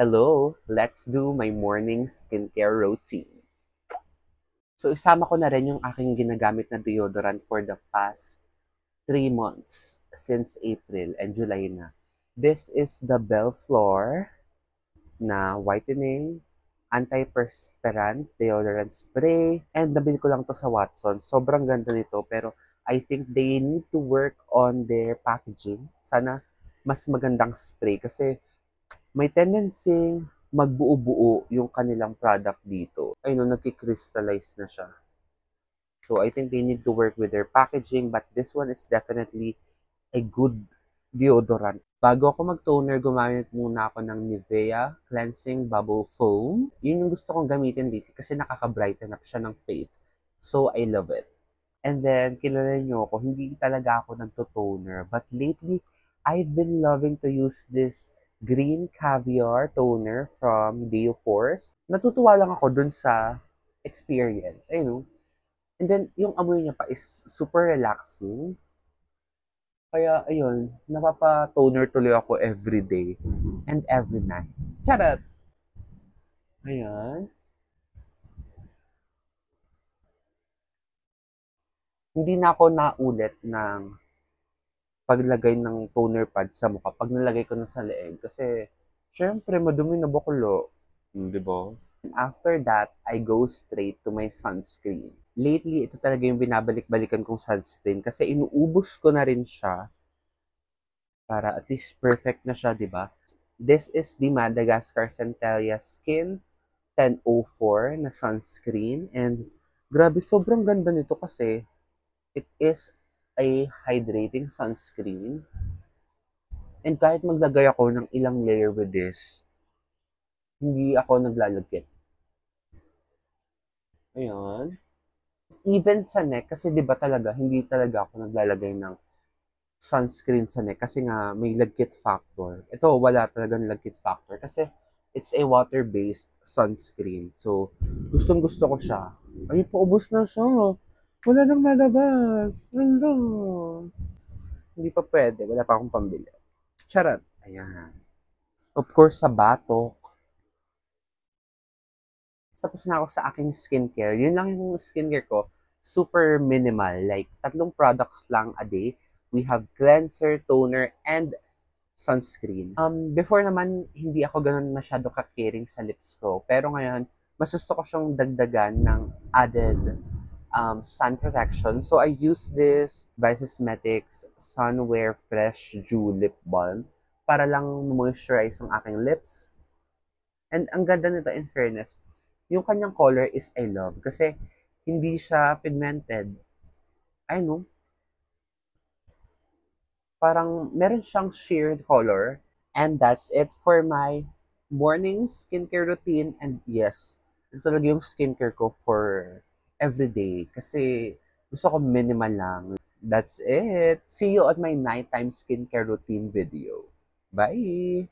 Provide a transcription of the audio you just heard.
Hello, let's do my morning skincare routine. So, isama ko na rin yung aking ginagamit na deodorant for the past 3 months since April and July na. This is the Bellflor na whitening, antiperspirant deodorant spray, and nabili ko lang to sa Watsons. Sobrang ganda nito, pero I think they need to work on their packaging. Sana mas magandang spray kasi may tendency magbuo-buo yung kanilang product dito. Ayun, no, nagki-crystallize na siya. So, I think they need to work with their packaging, but this one is definitely a good deodorant. Bago ako mag-toner, gumamit muna ako ng Nivea Cleansing Bubble Foam. Yun yung gusto kong gamitin dito kasi nakaka-brighten up siya ng face. So, I love it. And then, kilala nyo ako, hindi talaga ako nagto-toner. But lately, I've been loving to use this green caviar toner from Deopores. Natutuwa lang ako dun sa experience. Ayun. And then, yung amoy niya pa is super relaxing. Kaya, ayun, napapa-toner tuloy ako every day and every night. Charot! Ayan. Hindi na ako naulit ng paglagay ng toner pad sa mukha pag nalagay ko na sa leeg. Kasi, syempre, madumi na bakulo. Di ba? After that, I go straight to my sunscreen. Lately, ito talaga yung binabalik-balikan kong sunscreen kasi inuubos ko na rin siya para at least perfect na siya, di ba? This is the Madagascar Centella Skin 1004 na sunscreen and grabe, sobrang ganda nito kasi it is a hydrating sunscreen. And kahit maglagay ako ng ilang layer with this, hindi ako naglalagkit. Ayan. Even sa neck, kasi di ba talaga, hindi talaga ako naglalagay ng sunscreen sa neck kasi nga may lagkit factor. Ito, wala talagang lagkit factor kasi it's a water-based sunscreen. So, gustong gusto ko siya. Ay, paubos na siya. Wala nang malabas. Hello. Hindi pa pwede. Wala pa akong pambili. Charot. Ayan. Of course, sa batok. Tapos na ako sa aking skincare. Yun lang yung skincare ko. Super minimal. Like, 3 products lang a day. We have cleanser, toner, and sunscreen. Before naman, hindi ako ganun masyado ka-caring sa lips ko. Pero ngayon, mas gusto ko siyang dagdagan ng added sun protection. So, I use this Viscosmetics Sunwear Fresh Dew Lip Balm para lang moisturize ang aking lips. And ang ganda nito in fairness, yung kanyang color is I love kasi hindi siya pigmented. I know, parang meron siyang sheer color. And that's it for my morning skincare routine. And yes, ito talaga yung skincare ko for everyday. Kasi gusto ko minimal lang. That's it. See you on my nighttime skincare routine video. Bye!